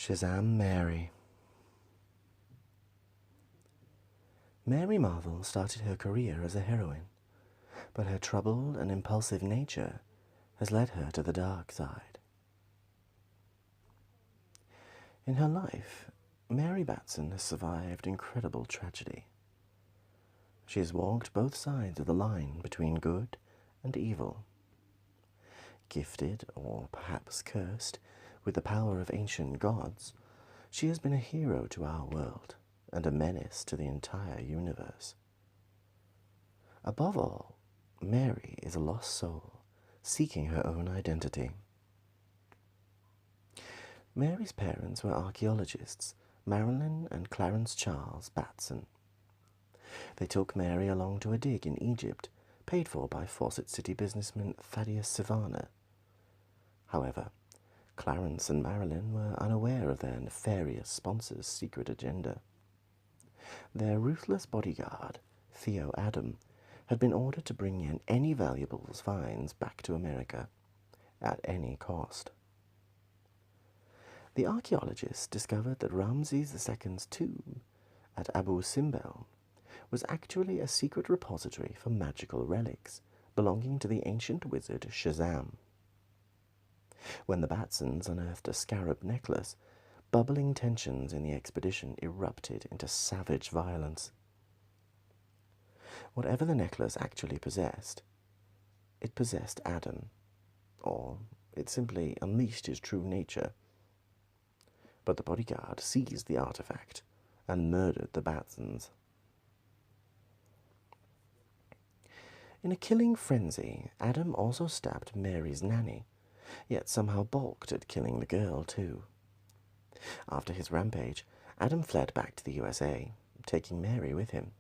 Shazam Mary. Mary Marvel started her career as a heroine, but her troubled and impulsive nature has led her to the dark side. In her life, Mary Batson has survived incredible tragedy. She has walked both sides of the line between good and evil. Gifted, or perhaps cursed, with the power of ancient gods, she has been a hero to our world and a menace to the entire universe. Above all, Mary is a lost soul, seeking her own identity. Mary's parents were archaeologists, Marilyn and Clarence Charles Batson. They took Mary along to a dig in Egypt, paid for by Fawcett City businessman Thaddeus Savannah. However, Clarence and Marilyn were unaware of their nefarious sponsor's secret agenda. Their ruthless bodyguard, Theo Adam, had been ordered to bring in any valuables finds back to America, at any cost. The archaeologists discovered that Ramses II's tomb at Abu Simbel was actually a secret repository for magical relics belonging to the ancient wizard Shazam. When the Batsons unearthed a scarab necklace, bubbling tensions in the expedition erupted into savage violence. Whatever the necklace actually possessed, it possessed Adam, or it simply unleashed his true nature. But the bodyguard seized the artifact and murdered the Batsons. In a killing frenzy, Adam also stabbed Mary's nanny, yet somehow balked at killing the girl too. After his rampage, Adam fled back to the USA, taking Mary with him.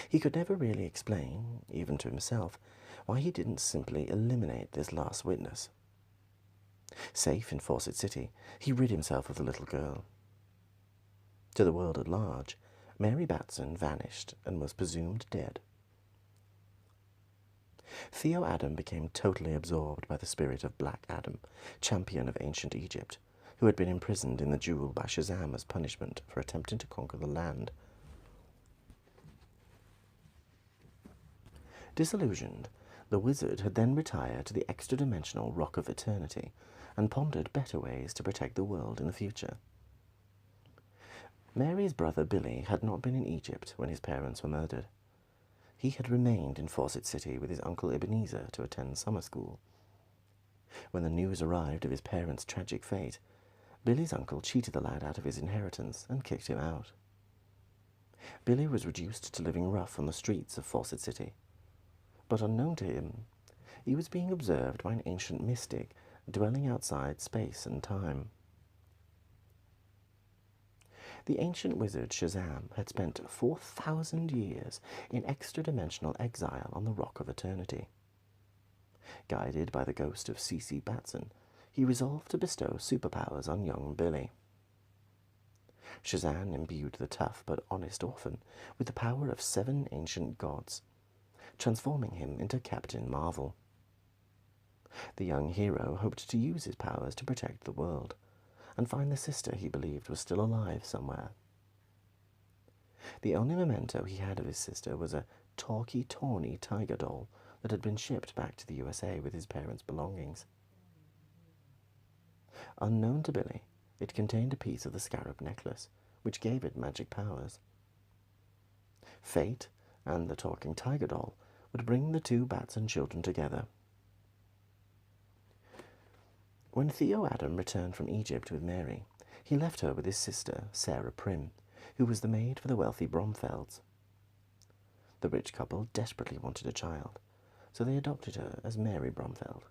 He could never really explain, even to himself, why he didn't simply eliminate this last witness. Safe in Fawcett City, he rid himself of the little girl. To the world at large, Mary Batson vanished and was presumed dead. Theo Adam became totally absorbed by the spirit of Black Adam, champion of ancient Egypt, who had been imprisoned in the jewel by Shazam as punishment for attempting to conquer the land. Disillusioned, the wizard had then retired to the extra-dimensional Rock of Eternity and pondered better ways to protect the world in the future. Mary's brother Billy had not been in Egypt when his parents were murdered. He had remained in Fawcett City with his uncle Ebenezer to attend summer school. When the news arrived of his parents' tragic fate, Billy's uncle cheated the lad out of his inheritance and kicked him out. Billy was reduced to living rough on the streets of Fawcett City. But unknown to him, he was being observed by an ancient mystic dwelling outside space and time. The ancient wizard Shazam had spent 4,000 years in extra-dimensional exile on the Rock of Eternity. Guided by the ghost of C.C. Batson, he resolved to bestow superpowers on young Billy. Shazam imbued the tough but honest orphan with the power of 7 ancient gods, transforming him into Captain Marvel. The young hero hoped to use his powers to protect the world, and find the sister he believed was still alive somewhere. The only memento he had of his sister was a tawny tiger doll that had been shipped back to the USA with his parents' belongings. Unknown to Billy, it contained a piece of the scarab necklace, which gave it magic powers. Fate and the talking tiger doll would bring the two Batson children together. When Theo Adam returned from Egypt with Mary, he left her with his sister, Sarah Prim, who was the maid for the wealthy Bromfelds. The rich couple desperately wanted a child, so they adopted her as Mary Bromfeld.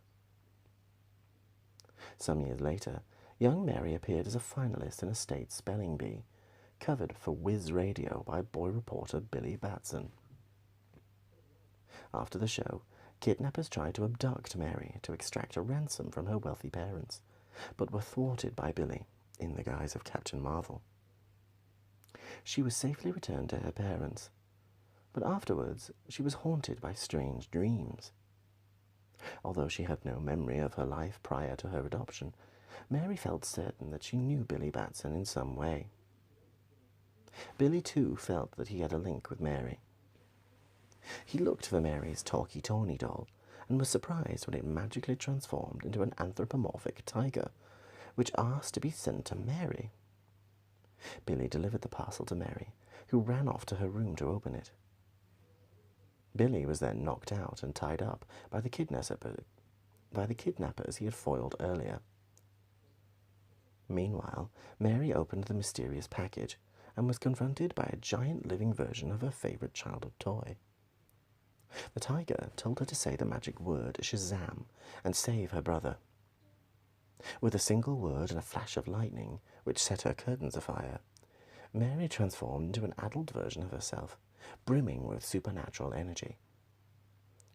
Some years later, young Mary appeared as a finalist in a state spelling bee, covered for Whiz Radio by boy reporter Billy Batson. After the show, kidnappers tried to abduct Mary to extract a ransom from her wealthy parents, but were thwarted by Billy, in the guise of Captain Marvel. She was safely returned to her parents, but afterwards she was haunted by strange dreams. Although she had no memory of her life prior to her adoption, Mary felt certain that she knew Billy Batson in some way. Billy, too, felt that he had a link with Mary. He looked for Mary's talkie-tawny doll and was surprised when it magically transformed into an anthropomorphic tiger, which asked to be sent to Mary. Billy delivered the parcel to Mary, who ran off to her room to open it. Billy was then knocked out and tied up by the kidnappers he had foiled earlier. Meanwhile, Mary opened the mysterious package and was confronted by a giant living version of her favorite childhood toy. The tiger told her to say the magic word Shazam and save her brother. With a single word and a flash of lightning, which set her curtains afire, Mary transformed into an adult version of herself, brimming with supernatural energy.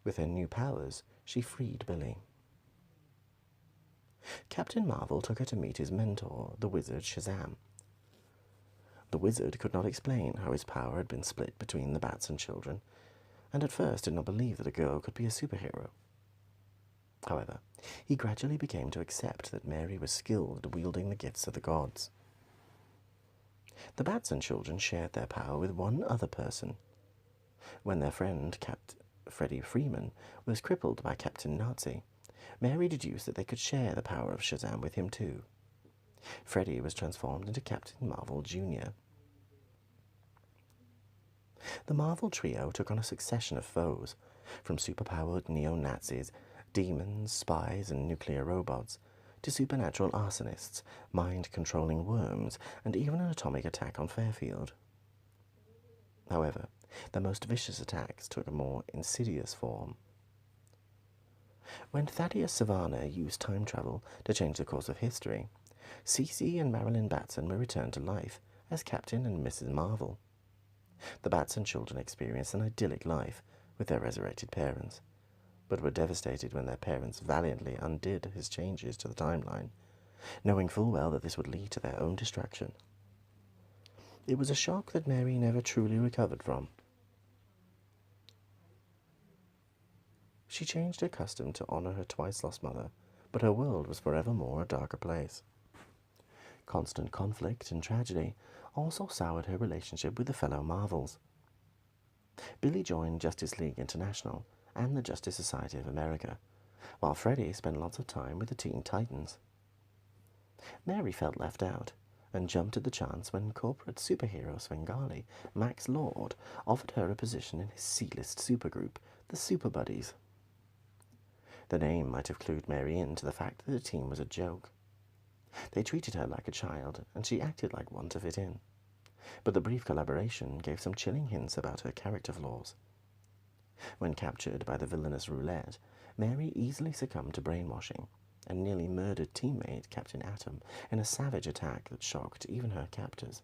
With her new powers, she freed Billy. Captain Marvel took her to meet his mentor, the wizard Shazam. The wizard could not explain how his power had been split between the Batson children, and at first did not believe that a girl could be a superhero. However, he gradually became to accept that Mary was skilled at wielding the gifts of the gods. The Batson children shared their power with one other person. When their friend, Freddie Freeman, was crippled by Captain Nazi, Mary deduced that they could share the power of Shazam with him too. Freddie was transformed into Captain Marvel Jr. The Marvel trio took on a succession of foes, from superpowered neo-Nazis, demons, spies, and nuclear robots, to supernatural arsonists, mind-controlling worms, and even an atomic attack on Fairfield. However, the most vicious attacks took a more insidious form. When Thaddeus Savannah used time travel to change the course of history, Cece and Marilyn Batson were returned to life as Captain and Mrs. Marvel. The Batson children experienced an idyllic life with their resurrected parents, but were devastated when their parents valiantly undid his changes to the timeline, knowing full well that this would lead to their own destruction. It was a shock that Mary never truly recovered from. She changed her custom to honor her twice-lost mother, but her world was forevermore a darker place. Constant conflict and tragedy also soured her relationship with the fellow Marvels. Billy joined Justice League International and the Justice Society of America, while Freddie spent lots of time with the Teen Titans. Mary felt left out and jumped at the chance when corporate superhero Svengali, Max Lord, offered her a position in his C-list supergroup, the Super Buddies. The name might have clued Mary in to the fact that the team was a joke. They treated her like a child, and she acted like one to fit in. But the brief collaboration gave some chilling hints about her character flaws. When captured by the villainous Roulette, Mary easily succumbed to brainwashing and nearly murdered teammate Captain Atom in a savage attack that shocked even her captors.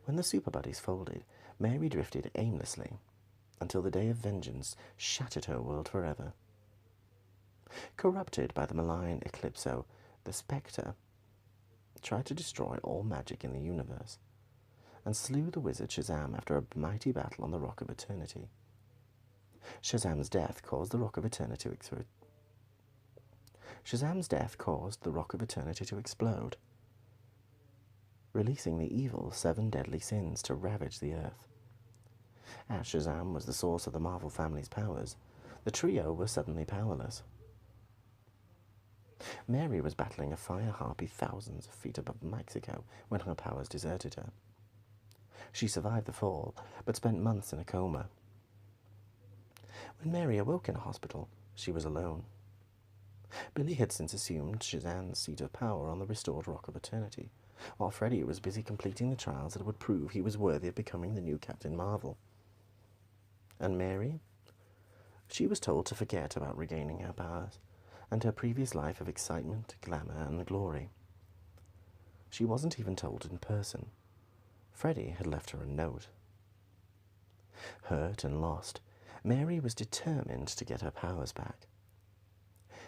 When the Super Buddies folded, Mary drifted aimlessly until the day of vengeance shattered her world forever. Corrupted by the malign Eclipso, the Spectre tried to destroy all magic in the universe and slew the wizard Shazam after a mighty battle on the Rock of Eternity. Shazam's death caused the Rock of Eternity to explode, releasing the evil 7 deadly sins to ravage the earth. As Shazam was the source of the Marvel family's powers, the trio were suddenly powerless. Mary was battling a fire harpy thousands of feet above Mexico when her powers deserted her. She survived the fall, but spent months in a coma. When Mary awoke in a hospital, she was alone. Billy had since assumed Shazam's seat of power on the restored Rock of Eternity, while Freddie was busy completing the trials that would prove he was worthy of becoming the new Captain Marvel. And Mary? She was told to forget about regaining her powers and her previous life of excitement, glamour, and glory. She wasn't even told in person. Freddie had left her a note. Hurt and lost, Mary was determined to get her powers back.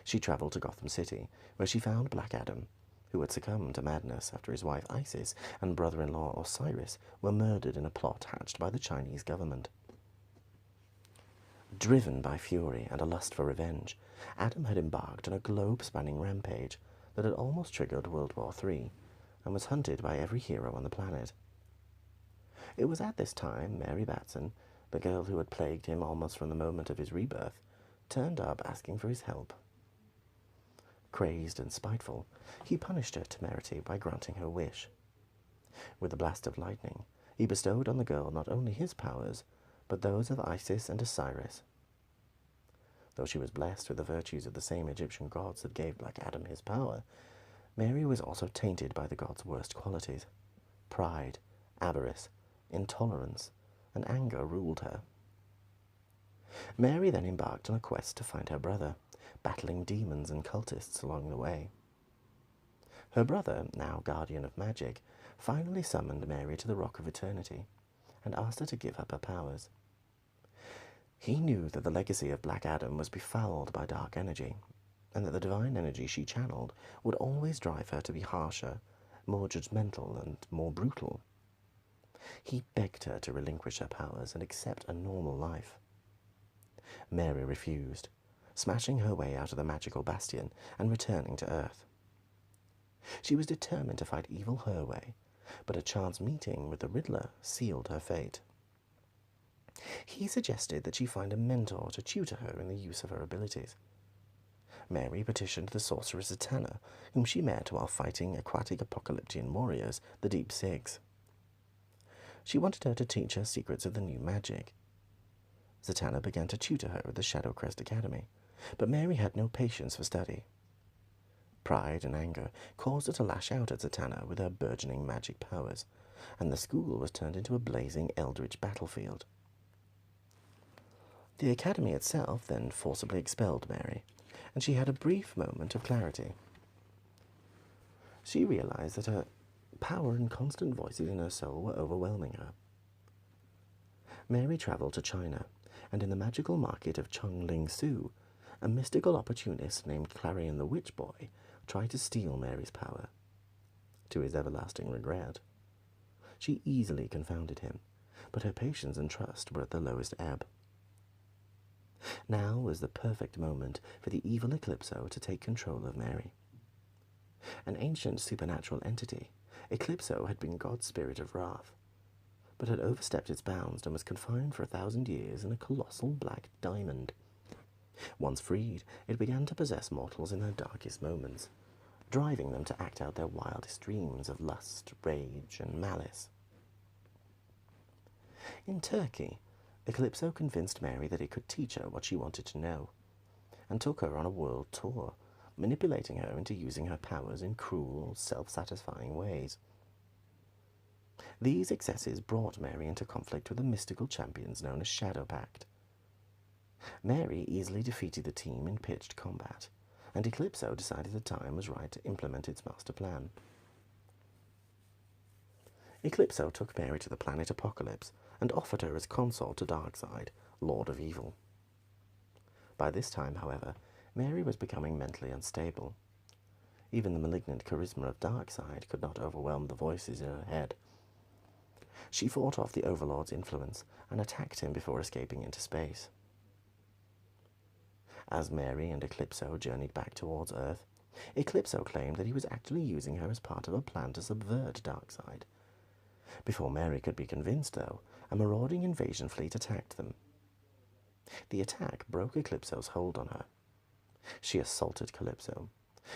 She travelled to Gotham City, where she found Black Adam, who had succumbed to madness after his wife Isis and brother-in-law Osiris were murdered in a plot hatched by the Chinese government. Driven by fury and a lust for revenge, Adam had embarked on a globe-spanning rampage, that had almost triggered World War III and was hunted by every hero on the planet. It was at this time Mary Batson, the girl who had plagued him almost from the moment of his rebirth, turned up asking for his help. Crazed and spiteful, he punished her temerity by granting her wish. With a blast of lightning, he bestowed on the girl not only his powers, but those of Isis and Osiris. Though she was blessed with the virtues of the same Egyptian gods that gave Black Adam his power, Mary was also tainted by the god's worst qualities. Pride, avarice, intolerance, and anger ruled her. Mary then embarked on a quest to find her brother, battling demons and cultists along the way. Her brother, now guardian of magic, finally summoned Mary to the Rock of Eternity and asked her to give up her powers. He knew that the legacy of Black Adam was befouled by dark energy, and that the divine energy she channeled would always drive her to be harsher, more judgmental, and more brutal. He begged her to relinquish her powers and accept a normal life. Mary refused, smashing her way out of the magical bastion and returning to Earth. She was determined to fight evil her way, but a chance meeting with the Riddler sealed her fate. He suggested that she find a mentor to tutor her in the use of her abilities. Mary petitioned the sorceress Zatanna, whom she met while fighting aquatic apocalyptian warriors, the Deep Sigs. She wanted her to teach her secrets of the new magic. Zatanna began to tutor her at the Shadowcrest Academy, but Mary had no patience for study. Pride and anger caused her to lash out at Zatanna with her burgeoning magic powers, and the school was turned into a blazing eldritch battlefield. The academy itself then forcibly expelled Mary, and she had a brief moment of clarity. She realized that her power and constant voices in her soul were overwhelming her. Mary traveled to China, and in the magical market of Chongling-su, a mystical opportunist named Clarion the Witch Boy tried to steal Mary's power. To his everlasting regret, she easily confounded him, but her patience and trust were at the lowest ebb. Now was the perfect moment for the evil Eclipso to take control of Mary. An ancient supernatural entity, Eclipso had been God's spirit of wrath, but had overstepped its bounds and was confined for 1,000 years in a colossal black diamond. Once freed, it began to possess mortals in their darkest moments, driving them to act out their wildest dreams of lust, rage, and malice. In Turkey, Eclipso convinced Mary that it could teach her what she wanted to know, and took her on a world tour, manipulating her into using her powers in cruel, self-satisfying ways. These excesses brought Mary into conflict with the mystical champions known as Shadow Pact. Mary easily defeated the team in pitched combat, and Eclipso decided the time was right to implement its master plan. Eclipso took Mary to the planet Apocalypse and offered her as consort to Darkseid, Lord of Evil. By this time, however, Mary was becoming mentally unstable. Even the malignant charisma of Darkseid could not overwhelm the voices in her head. She fought off the Overlord's influence and attacked him before escaping into space. As Mary and Eclipso journeyed back towards Earth, Eclipso claimed that he was actually using her as part of a plan to subvert Darkseid. Before Mary could be convinced, though, a marauding invasion fleet attacked them. The attack broke Eclipso's hold on her. She assaulted Calypso,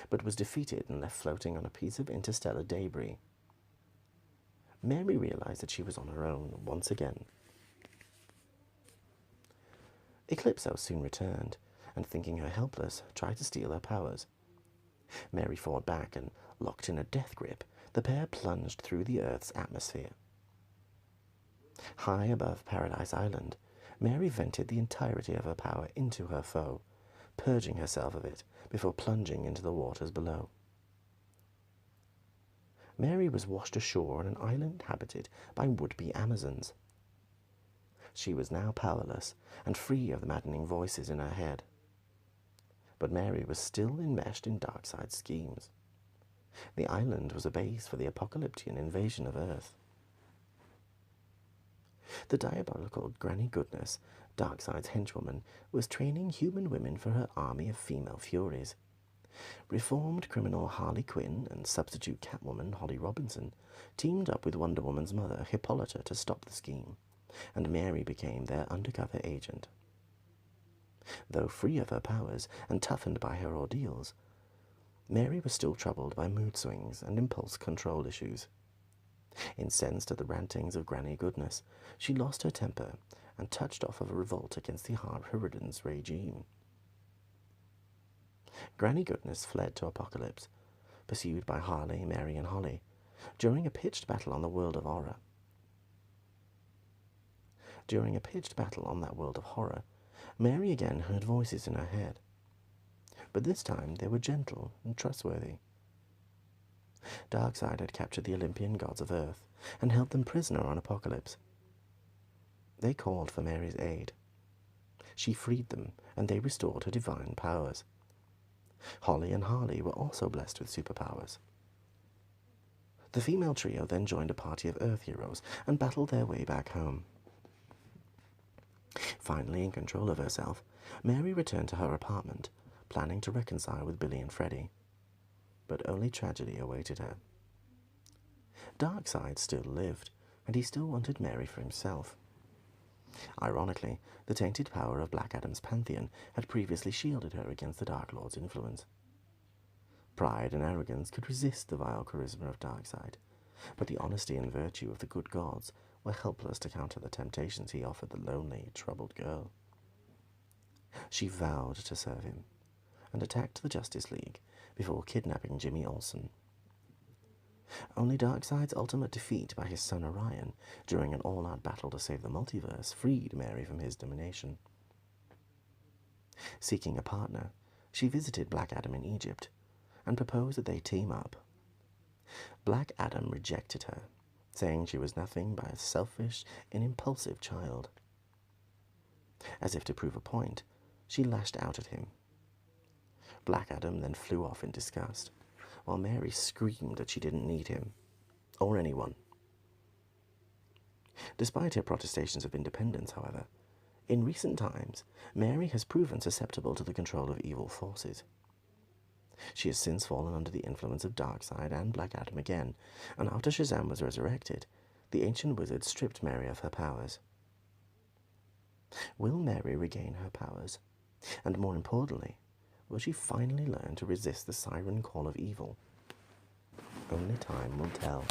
but was defeated and left floating on a piece of interstellar debris. Mary realized that she was on her own once again. Eclipso soon returned, and thinking her helpless, tried to steal her powers. Mary fought back, and, locked in a death grip, the pair plunged through the Earth's atmosphere. High above Paradise Island, Mary vented the entirety of her power into her foe, purging herself of it before plunging into the waters below. Mary was washed ashore on an island inhabited by would-be Amazons. She was now powerless and free of the maddening voices in her head. But Mary was still enmeshed in Darkseid's schemes. The island was a base for the apocalyptic invasion of Earth. The diabolical Granny Goodness, Darkseid's henchwoman, was training human women for her army of female furies. Reformed criminal Harley Quinn and substitute Catwoman Holly Robinson teamed up with Wonder Woman's mother, Hippolyta, to stop the scheme, and Mary became their undercover agent. Though free of her powers and toughened by her ordeals, Mary was still troubled by mood swings and impulse control issues. Incensed at the rantings of Granny Goodness, she lost her temper and touched off of a revolt against the Harridan's regime. Granny Goodness fled to Apocalypse, pursued by Harley, Mary, and Holly, during a pitched battle on the world of horror. During a pitched battle on that world of horror, Mary again heard voices in her head, but this time they were gentle and trustworthy. Darkseid had captured the Olympian gods of Earth and held them prisoner on Apocalypse. They called for Mary's aid. She freed them, and they restored her divine powers. Holly and Harley were also blessed with superpowers. The female trio then joined a party of Earth heroes and battled their way back home. Finally in control of herself, Mary returned to her apartment, planning to reconcile with Billy and Freddie. But only tragedy awaited her. Darkseid still lived, and he still wanted Mary for himself. Ironically, the tainted power of Black Adam's pantheon had previously shielded her against the Dark Lord's influence. Pride and arrogance could resist the vile charisma of Darkseid, but the honesty and virtue of the good gods were helpless to counter the temptations he offered the lonely, troubled girl. She vowed to serve him, and attacked the Justice League before kidnapping Jimmy Olsen. Only Darkseid's ultimate defeat by his son Orion during an all-out battle to save the multiverse freed Mary from his domination. Seeking a partner, she visited Black Adam in Egypt and proposed that they team up. Black Adam rejected her, saying she was nothing but a selfish and impulsive child. As if to prove a point, she lashed out at him. Black Adam then flew off in disgust, while Mary screamed that she didn't need him, or anyone. Despite her protestations of independence, however, in recent times, Mary has proven susceptible to the control of evil forces. She has since fallen under the influence of Darkseid and Black Adam again, and after Shazam was resurrected, the ancient wizard stripped Mary of her powers. Will Mary regain her powers? And more importantly, will she finally learn to resist the siren call of evil? Only time will tell.